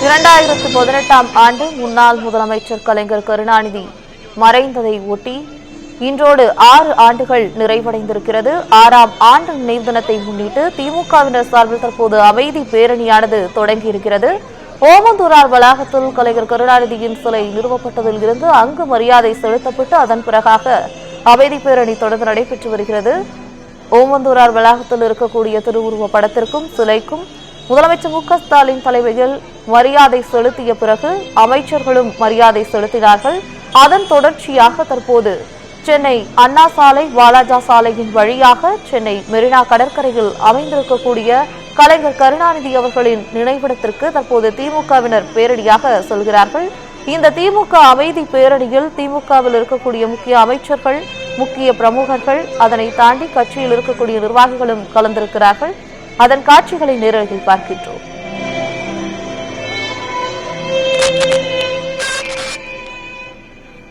2018ஆம் ஆண்டு முன்னாள் முதலமைச்சர் கலைஞர் கருணாநிதி மறைந்ததை ஒட்டி இன்றோடு 6 ஆண்டுகள் நிறைவடைந்திருக்கிறது. 6ஆம் ஆண்டு நினைவு தினத்தை முன்னிட்டு திமுகவினர் சார்பில் தற்போது அமைதி பேரணியானது தொடங்கியிருக்கிறது. ஓமந்தூரார் வளாகத்தில் கலைஞர் கருணாநிதியின் சிலை நிறுவப்பட்டதில் இருந்து அங்கு மரியாதை செலுத்தப்பட்டு அதன் பிறகாக அமைதி பேரணி தொடர்ந்து நடைபெற்று வருகிறது. ஓமந்தூரார் வளாகத்தில் இருக்கக்கூடிய திருவுருவ படத்திற்கும் சிலைக்கும் முதலமைச்சர் மு.க.ஸ்டாலின் தலைமையில் மரியாதை செலுத்திய பிறகு அமைச்சர்களும் மரியாதை செலுத்தினார்கள். அதன் தொடர்ச்சியாக தற்போது சென்னை அண்ணா சாலை வாலாஜா சாலையின் வழியாக சென்னை மெரினா கடற்கரையில் அமைந்திருக்கக்கூடிய கலைஞர் கருணாநிதி அவர்களின் நினைவிடத்திற்கு தற்போது திமுகவினர் பேரணியாக செல்கிறார்கள். இந்த திமுக அமைதி பேரணியில் திமுகவில் இருக்கக்கூடிய முக்கிய அமைச்சர்கள், முக்கிய பிரமுகர்கள், அதனை தாண்டி கட்சியில் இருக்கக்கூடிய நிர்வாகிகளும் கலந்திருக்கிறார்கள். அதன் காட்சிகளை நேரடியில் பார்க்கின்றோம்.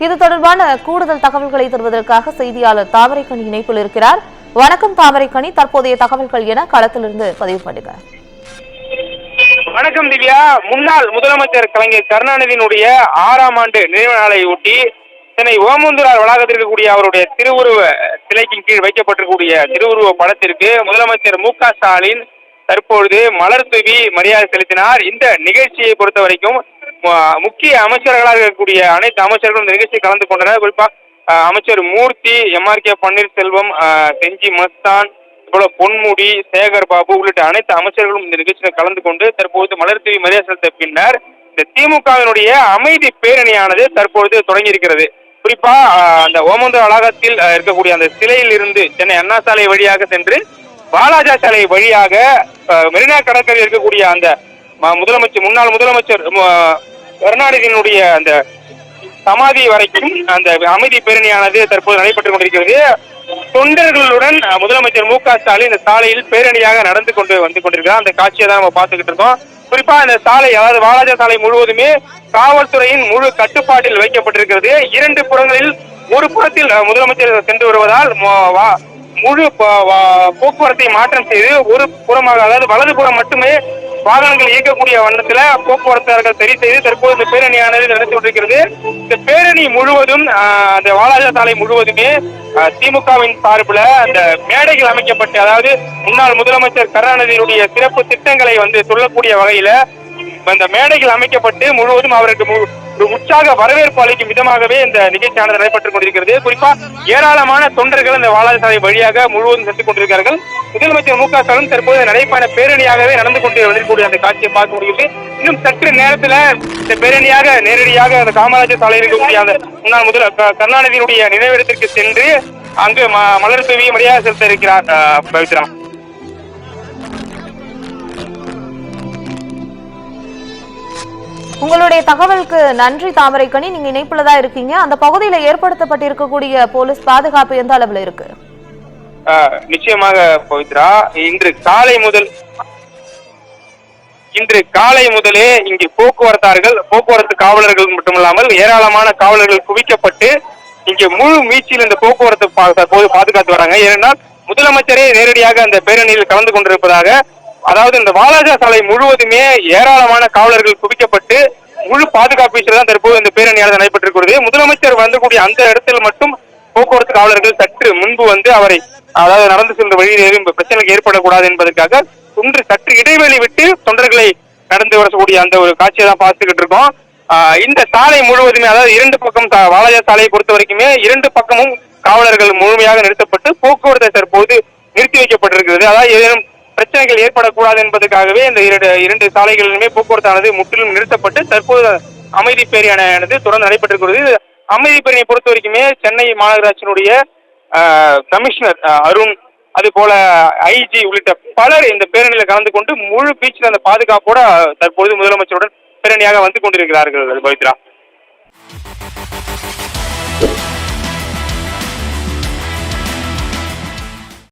இது தொடர்பான கூடுதல் தகவல்களை தருவதற்காக செய்தியாளர் தாமரைக்கணி இணைப்பில் இருக்கிறார். வணக்கம் தாமரைக்கணி, தற்போதைய தகவல்கள் என களத்திலிருந்து பதிவு பண்ணுங்க. வணக்கம் திவ்யா. முன்னாள் முதலமைச்சர் கலைஞர் கருணாநிதியினுடைய 6ஆம் ஆண்டு நினைவு நாளை ஒட்டி சென்னை ஓமந்தூரார் வளாகத்தில் இருக்கக்கூடிய அவருடைய திருவுருவ சிலைக்கு கீழ் வைக்கப்பட்டிருக்கக்கூடிய திருவுருவ படத்திற்கு முதலமைச்சர் மு.க.ஸ்டாலின் தற்பொழுது மலர் தூவி மரியாதை செலுத்தினார். இந்த நிகழ்ச்சியை பொறுத்த வரைக்கும் முக்கிய அமைச்சர்களாக இருக்கக்கூடிய அனைத்து அமைச்சர்களும் இந்த நிகழ்ச்சியில் கலந்து கொண்டனர். குறிப்பாக அமைச்சர் மூர்த்தி, எம்.ஆர்.கே. பன்னீர்செல்வம், செஞ்சி மஸ்தான், போல பொன்முடி, சேகர் பாபு உள்ளிட்ட அனைத்து அமைச்சர்களும் இந்த நிகழ்ச்சியில் கலந்து கொண்டு தற்போது மலர் தூவி மரியாதை செலுத்த பின்னர் இந்த திமுகவினுடைய அமைதி பேரணியானது தற்பொழுது தொடங்கி இருக்கிறது. குறிப்பா அந்த ஓமந்தூர் வளாகத்தில் இருக்கக்கூடிய அந்த சிலையில் இருந்து சென்னை அண்ணா சாலை வழியாக சென்று வாலாஜா சாலை வழியாக மெரினா கடற்கரையில் இருக்கக்கூடிய அந்த முன்னாள் முதலமைச்சர் கருணாநிதியினுடைய அந்த சமாதி வரைக்கும் அந்த அமைதி பேரணியானது தற்போது நடைபெற்றுக் கொண்டிருக்கிறது. தொண்டர்களுடன் முதலமைச்சர் மு.க.ஸ்டாலின் இந்த சாலையில் பேரணியாக நடந்து கொண்டிருக்கிறார். அந்த காட்சியை தான் நம்ம பார்த்துக்கிட்டு இருக்கோம். குறிப்பா இந்த சாலை, அதாவது வாலாஜா சாலை முழுவதுமே காவல்துறையின் முழு கட்டுப்பாட்டில் வைக்கப்பட்டிருக்கிறது. 2 புறங்களில் ஒரு புறத்தில் முதலமைச்சர் சென்று வருவதால் முழு போக்குவரத்தை மாற்றம் செய்து ஒரு புறமாக, அதாவது வலது புறம் மட்டுமே வாகனங்கள் இயக்கக்கூடிய வண்ணத்துல போக்குவரத்தாளர்கள் சரி செய்து தற்போது இந்த பேரணியானது நடத்தி கொண்டிருக்கிறது. இந்த பேரணி முழுவதும் அந்த வாலாஜா சாலை முழுவதுமே திமுகவின் சார்பில் அந்த மேடைகள் அமைக்கப்பட்டு, அதாவது முன்னாள் முதலமைச்சர் கருணாநிதியினுடைய சிறப்பு திட்டங்களை சொல்லக்கூடிய வகையில அந்த மேடைகள் அமைக்கப்பட்டு முழுவதும் அவருக்கு ஒரு உற்சாக வரவேற்பு அளிக்கும் விதமாகவே இந்த நிகழ்ச்சியானது நடைபெற்றுக் கொண்டிருக்கிறது. குறிப்பா ஏராளமான தொண்டர்கள் இந்த வாலாஜா சாலை வழியாக முழுவதும் சென்று கொண்டிருக்கிறார்கள். முதலமைச்சர் மு.க.ஸ்டாலின் தற்போது நடைபயண பேரணியாகவே நடந்து கொண்டு வந்திருக்கக்கூடிய அந்த காட்சியை பார்க்க முடியுது. இன்னும் சற்று நேரத்துல இந்த பேரணியாக நேரடியாக அந்த காமராஜர் சாலையில் இருக்கக்கூடிய அந்த முன்னாள் கருணாநிதியினுடைய நினைவிடத்திற்கு சென்று அங்கு மலர் தூவி மரியாதை செலுத்த இருக்கிறார். பவித்ரா, உங்களுடைய தகவலுக்கு நன்றி தாமரைக்கணி. நீங்க இணைப்புல தான் இருக்கீங்க. அந்த பகுதியில் ஏற்படுத்தப்பட்டிருக்கக்கூடிய போலீஸ் பாதுகாப்பு எந்த அளவில் இருக்கு? நிச்சயமாக பவித்ரா, இன்று காலை முதலே இங்கு போக்குவரத்து காவலர்கள் மட்டுமல்லாமல் ஏராளமான காவலர்கள் குவிக்கப்பட்டு இங்கு முழு மீச்சில் இந்த போக்குவரத்து தற்போது பாதுகாத்து வராங்க. ஏனென்றால் முதலமைச்சரே நேரடியாக அந்த பேரணியில் கலந்து கொண்டிருப்பதாக, அதாவது இந்த வாலாஜா சாலை முழுவதுமே ஏராளமான காவலர்கள் குவிக்கப்பட்டு முழு பாதுகாப்பு வீச்சில் தான் தற்போது இந்த பேரணியானது நடைபெற்றிருக்கிறது. முதலமைச்சர் வந்தக்கூடிய அந்த இடத்தில் மட்டும் போக்குவரத்து காவலர்கள் சற்று முன்பு அவரை, அதாவது நடந்து சென்ற வழியில் ஏதும் பிரச்சனைகள் ஏற்படக்கூடாது என்பதற்காக சற்று இடைவெளி விட்டு தொண்டர்களை நடந்து வரக்கூடிய அந்த ஒரு காட்சியை தான் பார்த்துக்கிட்டு இருக்கோம். இந்த சாலை முழுவதுமே, அதாவது 2 பக்கம் வாலாஜா சாலையை பொறுத்த வரைக்குமே 2 பக்கமும் காவலர்கள் முழுமையாக நிறுத்தப்பட்டு போக்குவரத்தை தற்போது நிறுத்தி வைக்கப்பட்டிருக்கிறது. அதாவது ஏதேனும் பிரச்சனைகள் ஏற்படக்கூடாது என்பதற்காகவே இந்த 2 சாலைகளிலுமே போக்குவரத்தானது முற்றிலும் நிறுத்தப்பட்டு தற்போது அமைதி பேரணியானது தொடர்ந்து நடைபெற்றிருக்கிறது. அமைதி பேரணியை பொறுத்த வரைக்குமே சென்னை மாநகராட்சியினுடைய கமிஷனர் அருண், அது போல ஐஜி உள்ளிட்ட பலர் இந்த பேரணியில் கலந்து கொண்டு முழு பீச்சில் அந்த பாதுகாப்போட தற்போது முதலமைச்சருடன் பேரணியாக வந்து கொண்டிருக்கிறார்கள். பவித்ரா.